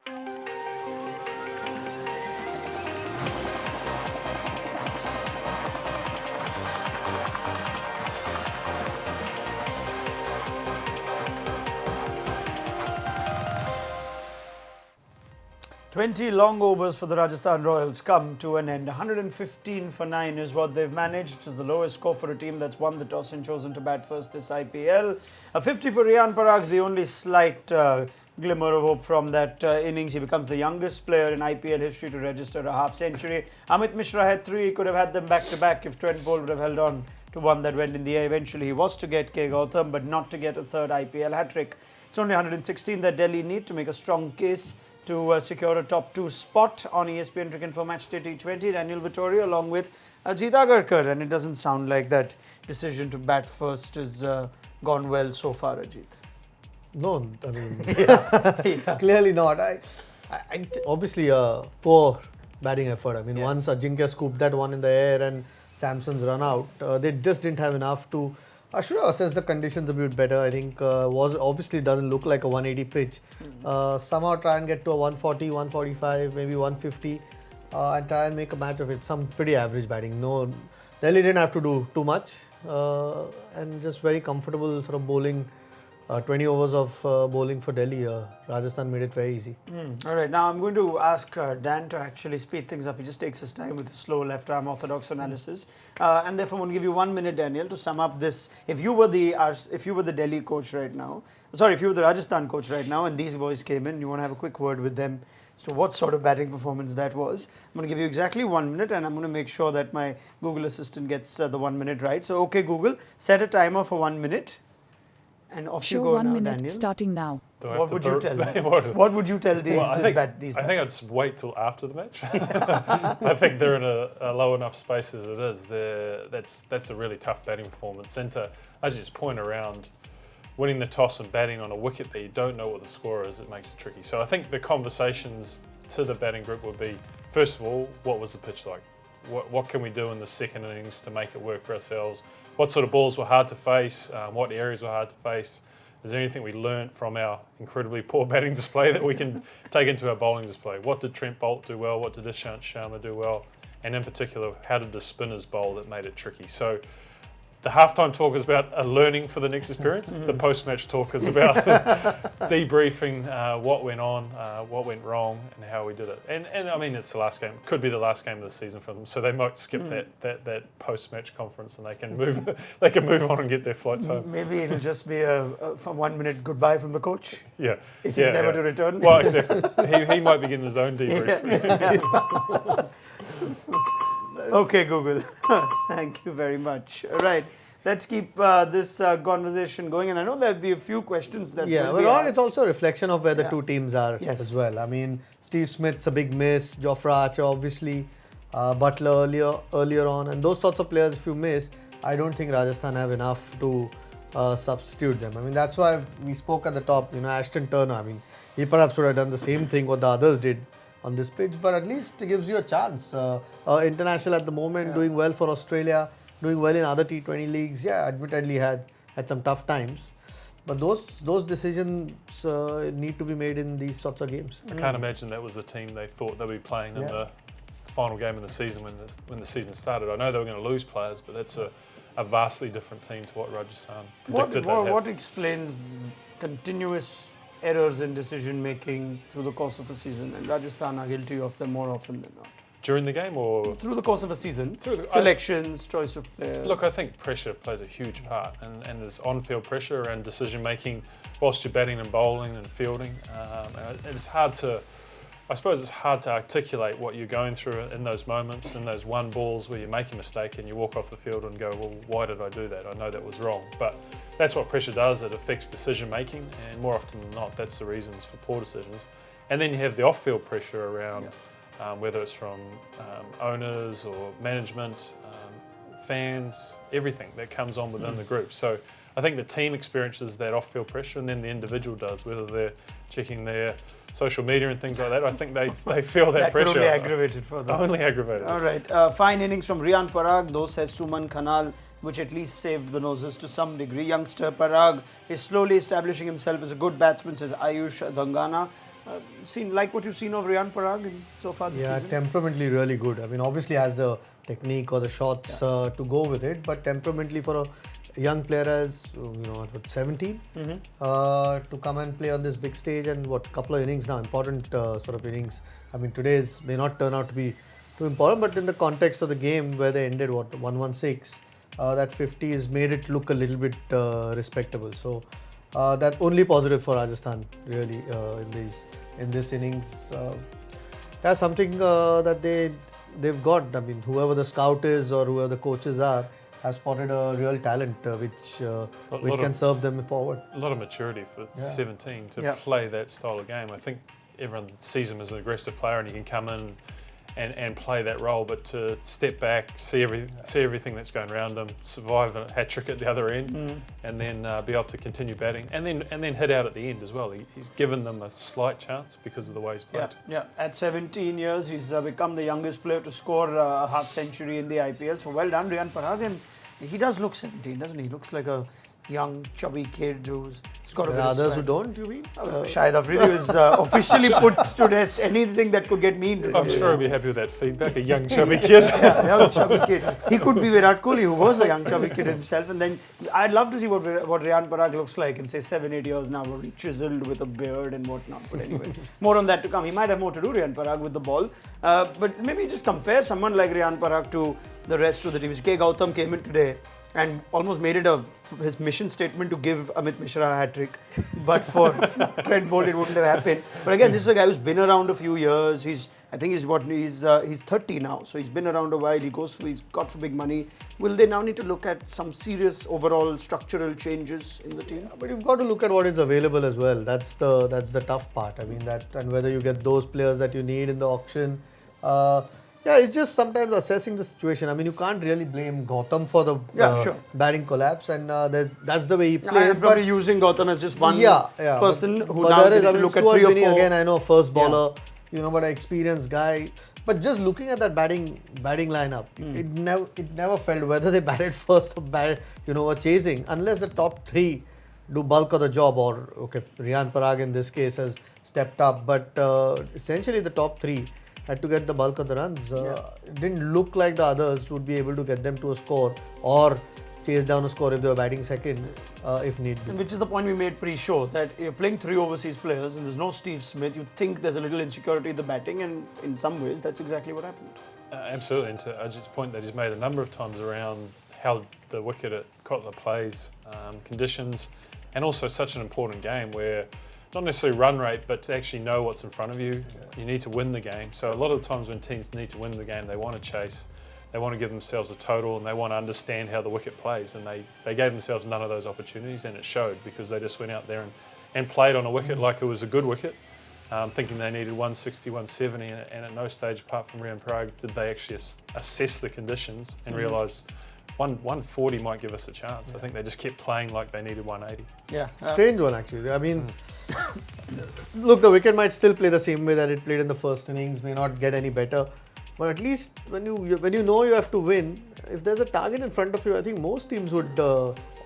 20 long overs for the Rajasthan Royals come to an end. 115 for 9 is what they've managed. It's the lowest score for a team that's won the toss and chosen to bat first this IPL. A 50 for Riyan Parag, the only slight glimmer of hope from that innings. He becomes the youngest player in IPL history to register a half century. Amit Mishra had 3. He could have had them back to back if Trent Bolt would have held on to one that went in the air. Eventually he was to get K. Gautam, but not to get a third IPL hat-trick. It's only 116 that Delhi need to make a strong case to secure a top 2 spot on ESPN Cricket for Matchday T20. Daniel Vittorio along with Ajit Agarkar, and it doesn't sound like that decision to bat first has gone well so far, Ajit. No, I mean, clearly not. Obviously a poor batting effort. I mean, once Ajinkya scooped that one in the air and Samson's run out, they just didn't have enough to. I should have assessed the conditions a bit better. I think was obviously doesn't look like a 180 pitch. Somehow try and get to a 140, 145, maybe 150 and try and make a match of it. Some pretty average batting. No, Delhi didn't have to do too much and just very comfortable sort of bowling. 20 overs of bowling for Delhi. Rajasthan made it very easy. All right, now I'm going to ask Dan to actually speed things up. He just takes his time with his slow left arm orthodox analysis. And therefore I'm going to give you 1 minute, Daniel, to sum up this. If you were the Delhi coach right now, if you were the Rajasthan coach right now and these boys came in, you want to have a quick word with them as to what sort of batting performance that was. I'm going to give you exactly 1 minute and I'm going to make sure that my Google Assistant gets the 1 minute right. So, okay, Google, set a timer for 1 minute. And off you go 1 now, minute Daniel. Starting now. What would you tell them? What would you tell these I think I'd wait till after the match. I think they're in a low enough space as it is. That's a really tough batting performance. And to Ajit's point around winning the toss and batting on a wicket that you don't know what the score is, it makes it tricky. So I think the conversations to the batting group would be, first of all, what was the pitch like? What can we do in the second innings to make it work for ourselves? What sort of balls were hard to face? What areas were hard to face? Is there anything we learnt from our incredibly poor batting display that we can take into our bowling display? What did Trent Bolt do well? What did Ishant Sharma do well? And in particular, how did the spinners bowl that made it tricky? So the halftime talk is about learning for the next experience. The post-match talk is about debriefing what went on, what went wrong, and how we did it. And I mean, it's the last game. Could be the last game of the season for them. So they might skip that post-match conference and they can move on and get their flights home. Maybe it'll just be a 1 minute goodbye from the coach. Yeah. If he's never to return. Well, exactly. He might be getting his own debrief. Okay, Google. Thank you very much. All right. Let's keep this conversation going. And I know there'll be a few questions that will be asked. It's also a reflection of where the two teams are as well. I mean, Steve Smith's a big miss. Jofra Archer, obviously. Butler earlier on. And those sorts of players, if you miss, I don't think Rajasthan have enough to substitute them. I mean, that's why we spoke at the top. Ashton Turner, I mean, he perhaps would have done the same thing what the others did on this pitch, but at least it gives you a chance. International at the moment, doing well for Australia, doing well in other T20 leagues. Yeah, admittedly had some tough times, but those decisions need to be made in these sorts of games. I can't imagine that was the team they thought they'd be playing in the final game of the season when the season started. I know they were going to lose players, but that's a vastly different team to what Rajasthan predicted. What explains continuous errors in decision making through the course of a season, and Rajasthan are guilty of them more often than not? During the game or? Through the course of a season. Selections, choice of players. Look, I think pressure plays a huge part, and there's on-field pressure and decision making whilst you're batting and bowling and fielding. It's hard to articulate what you're going through in those moments, in those one balls where you make a mistake and you walk off the field and go, well, why did I do that? I know that was wrong. But that's what pressure does. It affects decision making, and more often than not, that's the reasons for poor decisions. And then you have the off-field pressure around whether it's from owners or management, fans, everything that comes on within the group. So I think the team experiences that off-field pressure, and then the individual does, whether they're checking their social media and things like that. I think they feel that pressure. Only aggravated for them. Only aggravated. All right. Fine innings from Riyan Parag, though, says Suman Khanal, which at least saved the noses to some degree. Youngster Parag is slowly establishing himself as a good batsman, says Ayush Dangana. Seen like what you've seen of Riyan Parag so far this Yeah, season? temperamentally really good. I mean, obviously has the technique or the shots to go with it, but temperamentally for a young player as 17 to come and play on this big stage and couple of innings now, important sort of innings. I mean, today's may not turn out to be too important, but in the context of the game where they ended 116, that 50 has made it look a little bit respectable. So that only positive for Rajasthan really in this innings. That's something that they've got. I mean, whoever the scout is or whoever the coaches are have spotted a real talent which can serve them forward. A lot of maturity for 17 to play that style of game. I think everyone sees him as an aggressive player and he can come in and play that role, but to step back, see everything that's going around him, survive a hat trick at the other end, and then be able to continue batting, and then hit out at the end as well. He's given them a slight chance because of the way he's played. Yeah. At 17 years, he's become the youngest player to score a half century in the IPL. So well done, Riyan Parag. And he does look 17, doesn't he? He looks like a young, chubby kid who's got a bit of others who swag. don't, you mean? Shahid Afridi was officially put to rest anything that could get me into I'm sure he'll be happy with that feedback. A young chubby kid. Young chubby kid. He could be Virat Kohli, who was a young chubby kid himself. And then I'd love to see what Riyan Parag looks like in say 7-8 years now, probably chiseled with a beard and whatnot. But anyway, more on that to come. He might have more to do, Riyan Parag, with the ball. But maybe just compare someone like Riyan Parag to the rest of the teams. K. Gautam came in today and almost made it his mission statement to give Amit Mishra a hat-trick. But for Trent Bolt, it wouldn't have happened. But again, this is a guy who's been around a few years. He's 30 now, so he's been around a while. He's got for big money. Will they now need to look at some serious overall structural changes in the team? But you've got to look at what is available as well. That's the tough part. I mean, and whether you get those players that you need in the auction. It's just sometimes assessing the situation. I mean, you can't really blame Gautam for the batting collapse, and that's the way he plays. I'm probably using Gautam as just one person who but now there is, look at 3 or 4. Again, I know first bowler, but an experienced guy. But just looking at that batting lineup, it never felt whether they batted first or chasing, unless the top 3 do bulk of the job. Or Riyan Parag in this case has stepped up, but essentially the top 3 had to get the bulk of the runs. It didn't look like the others would be able to get them to a score or chase down a score if they were batting second, if need be. Which is the point we made pre-show, that you're playing 3 overseas players and there's no Steve Smith. You think there's a little insecurity in the batting, and in some ways that's exactly what happened. Absolutely, and to Ajit's point that he's made a number of times around how the wicket at Kotla plays, conditions, and also such an important game where not necessarily run rate, but to actually know what's in front of you. You need to win the game. So a lot of the times when teams need to win the game, they want to chase, they want to give themselves a total, and they want to understand how the wicket plays. And they gave themselves none of those opportunities, and it showed because they just went out there and played on a wicket like it was a good wicket, thinking they needed 160, 170, and at no stage apart from Riyan Parag did they actually assess the conditions and realise 140 might give us a chance. I think they just kept playing like they needed 180. Yeah. Strange one actually. I mean, look, the wicket might still play the same way that it played in the first innings, may not get any better. But at least when you know you have to win, if there's a target in front of you, I think most teams would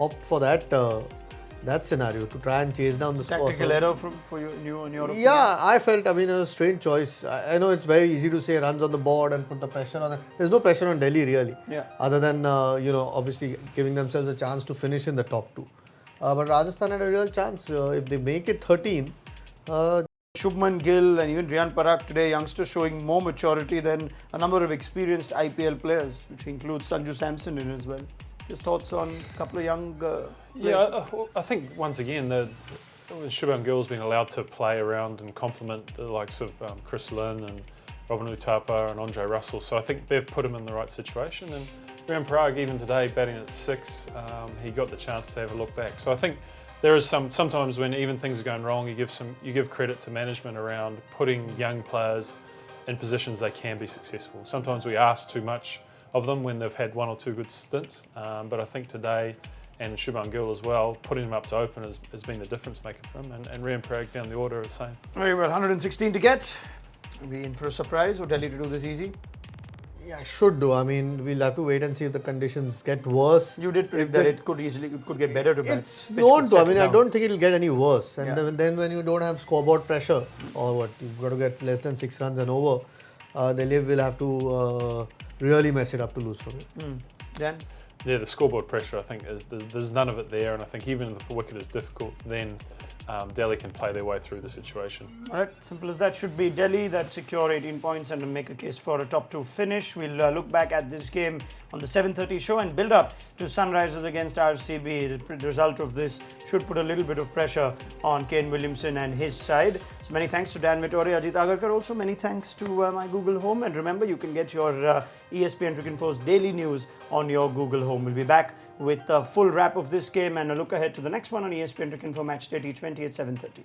opt for that scenario to try and chase down the score. Tactical error for you in your opinion? Yeah, I felt, it was a strange choice. I know it's very easy to say runs on the board and put the pressure on it. There's no pressure on Delhi really. Yeah. Other than, obviously giving themselves a chance to finish in the top 2. But Rajasthan had a real chance. If they make it 13, Shubman Gill and even Riyan Parag today, youngsters showing more maturity than a number of experienced IPL players, which includes Sanju Samson in as well. Just thoughts on a couple of young players? I think once again Shubman Gill's been allowed to play around and complement the likes of Chris Lynn and Robin Uthappa and Andre Russell. So I think they've put him in the right situation. And Riyan Parag, even today, batting at 6, he got the chance to have a look back. So I think there is sometimes when even things are going wrong, you give credit to management around putting young players in positions they can be successful. Sometimes we ask too much of them when they've had 1 or 2 good stints, but I think today, and Shubman Gill as well, putting him up to open has been the difference maker for him, and Riyan Parag down the order is the same. Very well, 116 to get. Are we in for a surprise or Delhi to do this easy? Yeah, should do. I mean, we'll have to wait and see if the conditions get worse. You did predict that it could get better to bat. It's Pitch known could to. I settle mean, I down. don't think it'll get any worse. And Yeah. then when you don't have scoreboard pressure, or what, you've got to get less than 6 runs and over, the Liv will have to really mess it up to lose from it. Dan? Yeah, the scoreboard pressure, I think, there's none of it there, and I think even if the wicket is difficult, then Delhi can play their way through the situation. All right, simple as that should be Delhi that secure 18 points and make a case for a top 2 finish. We'll look back at this game on the 7:30 show and build up to Sunrisers against RCB. The result of this should put a little bit of pressure on Kane Williamson and his side. So many thanks to Dan Vittori, Ajit Agarkar. Also many thanks to my Google Home. And remember, you can get your ESPN Cricinfo's daily news on your Google Home. We'll be back with a full wrap of this game and a look ahead to the next one on ESPN Cricinfo Matchday T20 at 7:30.